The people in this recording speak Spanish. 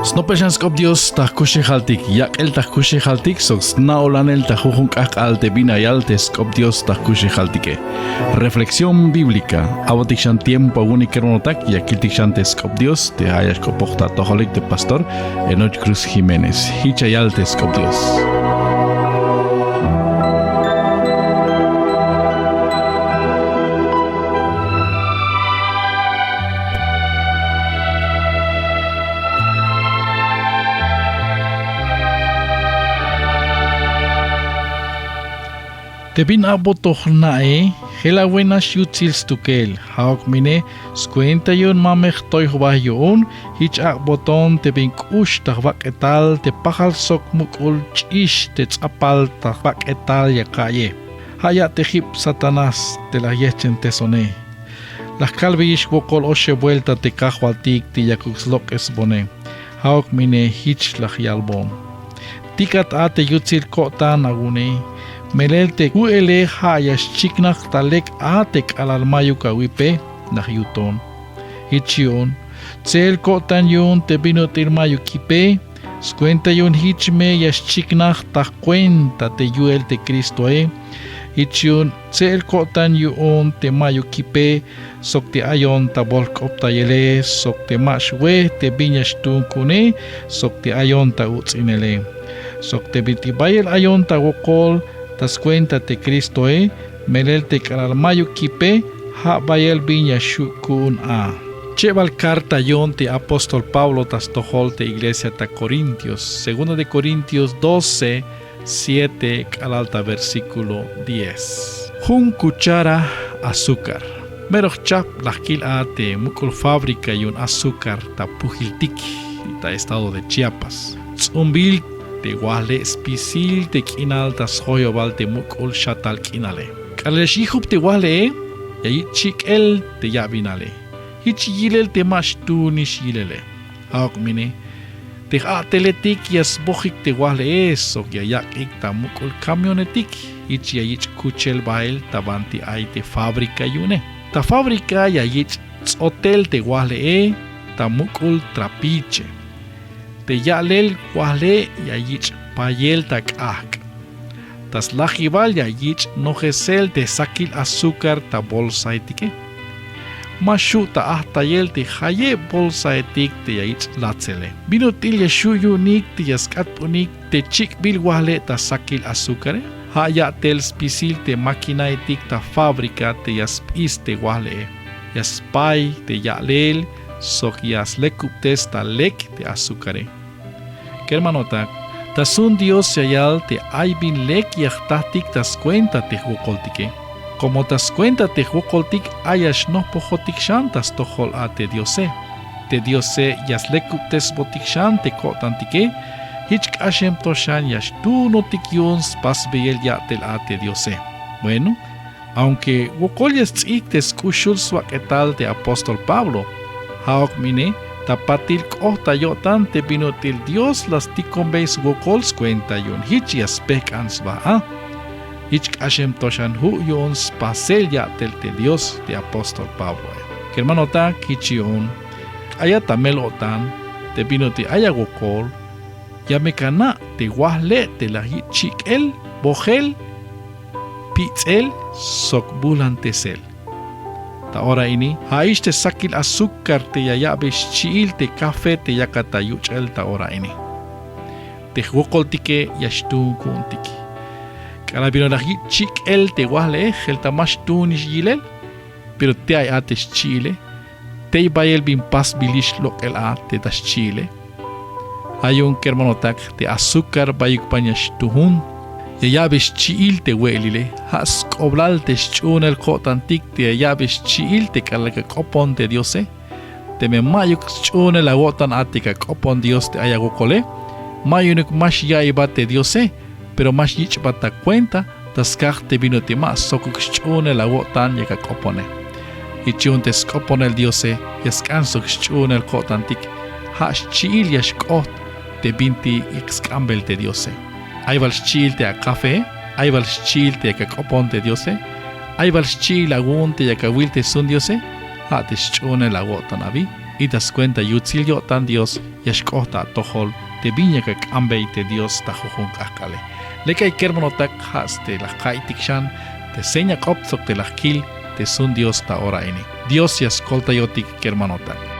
Snopeshanskop Dios takushi haltik yak el takushi haltik sox naolan el tajujunk al te binayal teskop Dios takushi haltike. Reflexión bíblica. Abotikshan tiempo unikernotak yakiltikshan teskop Dios te hayas kopokta tojolik de pastor Enoch Cruz Jiménez. Hichayal teskop Dios. Tebin abotoh nae, hela buena shutzils tukel, haok mine, scuenta yon mamech toy yon, hich aboton tebin kush tahvak etal, te pahal sok mukul chish, te tzapal tahvak etal yakaye. Haya tejip Satanás, te la yechen tesone. Las calvish wokol oshe vuelta te kahualtik, te yakuxlok esbone. Haok mine hich la yalbon. Tikat ate yutzil kotan agune. Melelte uele hayas chiknach talek atek alalmayu kawipe nach yuton. Hichion, tsel kotan yun te binotir mayu kipe, scuenta yun hichme yas chiknach ta cuenta te yuel te Cristo Hichion, tsel kotan yun te mayu kipe, sok te ayon ta bolk opta yele, sok te mashwe te binyas tun kune, sok te ayon ta utzinele. Sok te bitibayel ayon ta wokol, tas cuenta te Cristo melel te karalmayu kipe ha bayel viña shukun a. Cheval carta yon te apóstol Pablo tas tohol te iglesia ta Corintios, 2 de Corintios 12, 7 al alta versículo 10. Jun cuchara azúcar. Meroch chap lakil a te mukul fábrica yon azúcar ta pujiltiki ta estado de Chiapas. Tzumbil te wale spisil te kinal tas hoyobal te mukul shatal kinale. Kaleshihub te wale ya chik el te yabinale. Hich yilel te mashtu nish yilele. Haok mine te ateletik yas bohik te wale sok ya yak ta mukul camionetik. Hich ya yich kuchel bael tabanti ay te fabrika yune. Ta fabrika ya yich hotel te wale ta mukul trapiche. Te yalel wale ya yich payel tak ak. Tas lajibal ya yich nojesel te sakil azúcar ta bolsa etike. Mashu ta ahtayel te haye bolsa etik te ya yich latzele. Binutil ya shuyu nik te yaskat punik te chik bil wale ta sakil azúcar. Haya tel spisil te makina etik ta fabrika te yaspis te wale. Yaspay te yalel sok yas lekuptes ta lek te azúcar. Que hermanota, tasun Dios yayal te aybin lek yachtatik tas cuenta te huokoltike. Como tas cuenta te huokoltik ayash no pojotik shan tas tohol a te Diose. Te Diose yas lekuptes botik shan te kotantike, hich kashem toshan yash tu notik yuns pas beyel yatel a te Diose. Bueno, aunque huokol yas tzik te skushul swak etal te apóstol Pablo, haok mine, tapatil kohta yotan te binotil Dios las tikombeis wokols cuenta yon hich yaspek ansva a. Hich kashem toshan hu yons pasel yatel te Dios te apóstol Pablo. Que hermano ta kichion ayatamel otan te binoti ayagokol yamekana te wahle te la hichik el bojel pitzel sok bulantesel. Ahora ini haish te sakil azúcar te yayabesh chiil te café te yakatayuch el ta ahora ini. Te huokoltike yashtun kuntiki. Kalabino la chik el te wale el tamashtun yilel, pero te ay ates chile. Te bayel bin pas bilish lok el a te das chile. Hay un kermanotak te azúcar bayuk panyashtuhun. Yayabesh chiil te welile, has koblal te chun el kotantik te yayabesh chiil te kalaka kopon te Diose, te me mayuk chun el agotan atika kopon Dios te ayagokole, mayunuk mash yaiba te Diose, pero mash yich bata cuenta, taskach te vino te mas sokuk chun el agotan yaka kopone. Y chun te skopon el Diose, yaskansok chun el kotantik, has chiil yashkot te binti ixkambel te Diose. Hay val chil te a café, hay val chil te a copon te Diose, hay val chil agun te a kawil te sun Diose, ha te chune la gota navi, y das cuenta yutzil yo tan Dios yashkota tohol te viña que ambey te Dios ta jujun kakale. Lekay kermonotak has te la kai tikshan te seña kopsok te la kil te sun Dios ta ora ini. Dios yaskolta yotik kermonotak.